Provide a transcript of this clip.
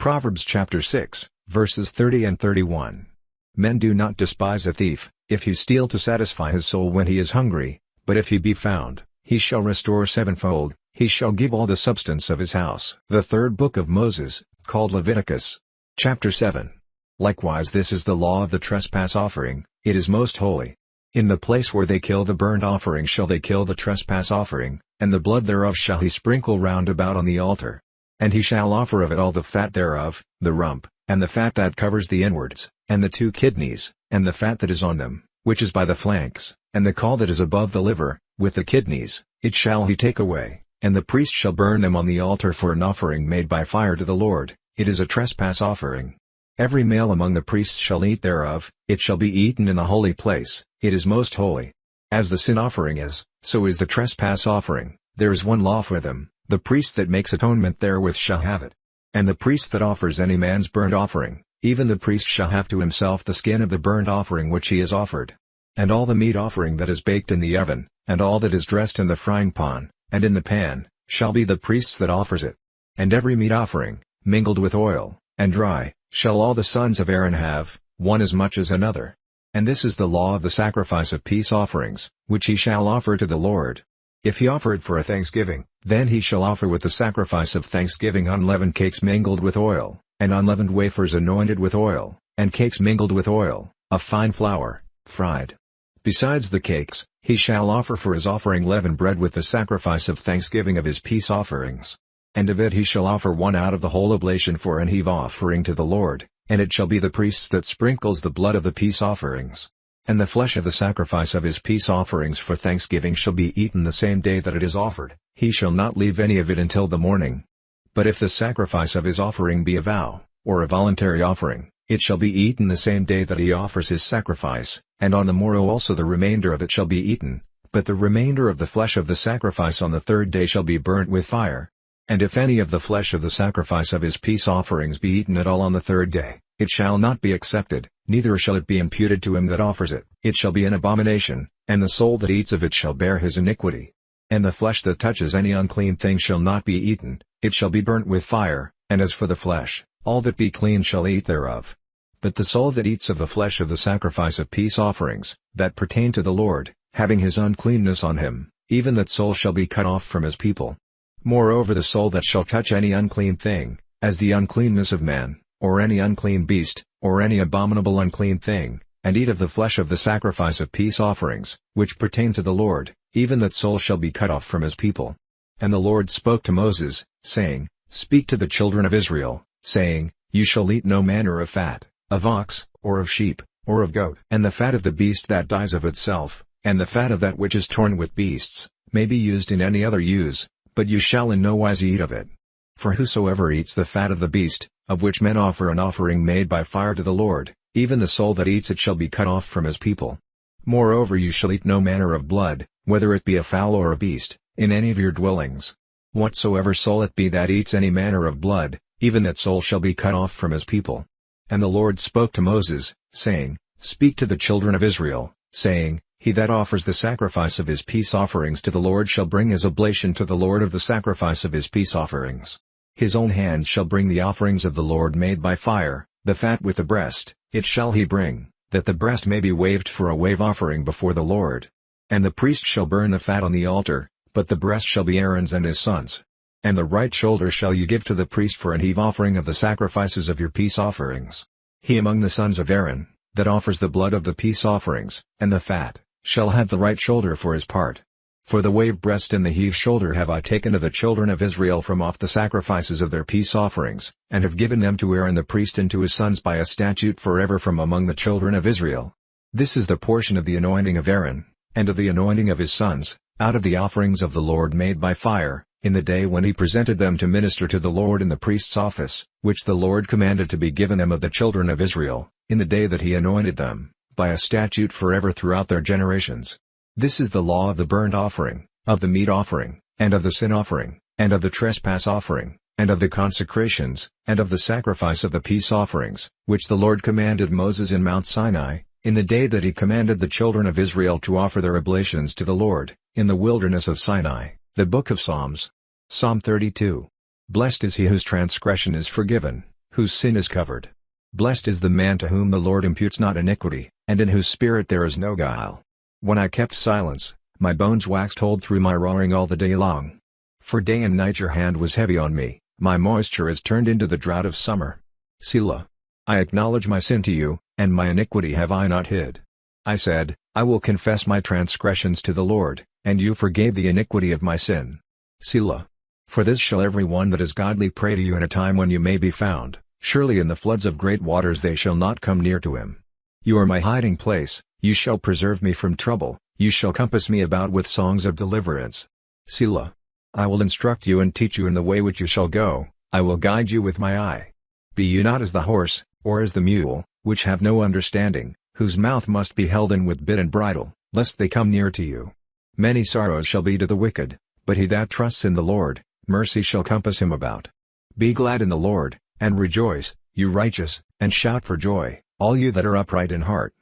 Proverbs chapter 6, verses 30 and 31. Men do not despise a thief, if he steal to satisfy his soul when he is hungry, but if he be found, he shall restore sevenfold, he shall give all the substance of his house. The third book of Moses, called Leviticus. Chapter 7. Likewise this is the law of the trespass offering, it is most holy. In the place where they kill the burnt offering shall they kill the trespass offering, and the blood thereof shall he sprinkle round about on the altar. And he shall offer of it all the fat thereof, the rump, and the fat that covers the inwards, and the 2 kidneys, and the fat that is on them, which is by the flanks, and the caul that is above the liver, with the kidneys, it shall he take away, and the priest shall burn them on the altar for an offering made by fire to the Lord, it is a trespass offering. Every male among the priests shall eat thereof, it shall be eaten in the holy place, it is most holy. As the sin offering is, so is the trespass offering, there is one law for them. The priest that makes atonement therewith shall have it. And the priest that offers any man's burnt offering, even the priest shall have to himself the skin of the burnt offering which he has offered. And all the meat offering that is baked in the oven, and all that is dressed in the frying pan, and in the pan, shall be the priest's that offers it. And every meat offering, mingled with oil, and dry, shall all the sons of Aaron have, one as much as another. And this is the law of the sacrifice of peace offerings, which he shall offer to the Lord. If he offer it for a thanksgiving, then he shall offer with the sacrifice of thanksgiving unleavened cakes mingled with oil, and unleavened wafers anointed with oil, and cakes mingled with oil, of fine flour, fried. Besides the cakes, he shall offer for his offering leavened bread with the sacrifice of thanksgiving of his peace offerings. And of it he shall offer one out of the whole oblation for an heave offering to the Lord, and it shall be the priest that sprinkles the blood of the peace offerings. And the flesh of the sacrifice of his peace offerings for thanksgiving shall be eaten the same day that it is offered, he shall not leave any of it until the morning. But if the sacrifice of his offering be a vow, or a voluntary offering, it shall be eaten the same day that he offers his sacrifice, and on the morrow also the remainder of it shall be eaten, but the remainder of the flesh of the sacrifice on the third day shall be burnt with fire. And if any of the flesh of the sacrifice of his peace offerings be eaten at all on the third day, it shall not be accepted, neither shall it be imputed to him that offers it. It shall be an abomination, and the soul that eats of it shall bear his iniquity. And the flesh that touches any unclean thing shall not be eaten, it shall be burnt with fire, and as for the flesh, all that be clean shall eat thereof. But the soul that eats of the flesh of the sacrifice of peace offerings, that pertain to the Lord, having his uncleanness on him, even that soul shall be cut off from his people. Moreover the soul that shall touch any unclean thing, as the uncleanness of man, or any unclean beast, or any abominable unclean thing, and eat of the flesh of the sacrifice of peace offerings, which pertain to the Lord, even that soul shall be cut off from his people. And the Lord spoke to Moses, saying, Speak to the children of Israel, saying, You shall eat no manner of fat, of ox, or of sheep, or of goat. And the fat of the beast that dies of itself, and the fat of that which is torn with beasts, may be used in any other use, but you shall in no wise eat of it. For whosoever eats the fat of the beast, of which men offer an offering made by fire to the Lord, even the soul that eats it shall be cut off from his people. Moreover you shall eat no manner of blood, whether it be a fowl or a beast, in any of your dwellings. Whatsoever soul it be that eats any manner of blood, even that soul shall be cut off from his people. And the Lord spoke to Moses, saying, Speak to the children of Israel, saying, He that offers the sacrifice of his peace offerings to the Lord shall bring his oblation to the Lord of the sacrifice of his peace offerings. His own hands shall bring the offerings of the Lord made by fire, the fat with the breast, it shall he bring, that the breast may be waved for a wave offering before the Lord. And the priest shall burn the fat on the altar, but the breast shall be Aaron's and his sons'. And the right shoulder shall you give to the priest for an heave offering of the sacrifices of your peace offerings. He among the sons of Aaron, that offers the blood of the peace offerings, and the fat, shall have the right shoulder for his part. For the wave breast and the heave shoulder have I taken of the children of Israel from off the sacrifices of their peace offerings, and have given them to Aaron the priest and to his sons by a statute forever from among the children of Israel. This is the portion of the anointing of Aaron, and of the anointing of his sons, out of the offerings of the Lord made by fire, in the day when he presented them to minister to the Lord in the priest's office, which the Lord commanded to be given them of the children of Israel, in the day that he anointed them, by a statute forever throughout their generations. This is the law of the burnt offering, of the meat offering, and of the sin offering, and of the trespass offering, and of the consecrations, and of the sacrifice of the peace offerings, which the Lord commanded Moses in Mount Sinai, in the day that he commanded the children of Israel to offer their oblations to the Lord, in the wilderness of Sinai. The Book of Psalms. Psalm 32. Blessed is he whose transgression is forgiven, whose sin is covered. Blessed is the man to whom the Lord imputes not iniquity, and in whose spirit there is no guile. When I kept silence, my bones waxed old through my roaring all the day long. For day and night your hand was heavy on me, my moisture is turned into the drought of summer. Selah. I acknowledge my sin to you, and my iniquity have I not hid. I said, I will confess my transgressions to the Lord, and you forgave the iniquity of my sin. Selah. For this shall every one that is godly pray to you in a time when you may be found, surely in the floods of great waters they shall not come near to him. You are my hiding place, you shall preserve me from trouble, you shall compass me about with songs of deliverance. Selah. I will instruct you and teach you in the way which you shall go, I will guide you with my eye. Be you not as the horse, or as the mule, which have no understanding, whose mouth must be held in with bit and bridle, lest they come near to you. Many sorrows shall be to the wicked, but he that trusts in the Lord, mercy shall compass him about. Be glad in the Lord, and rejoice, you righteous, and shout for joy, all you that are upright in heart.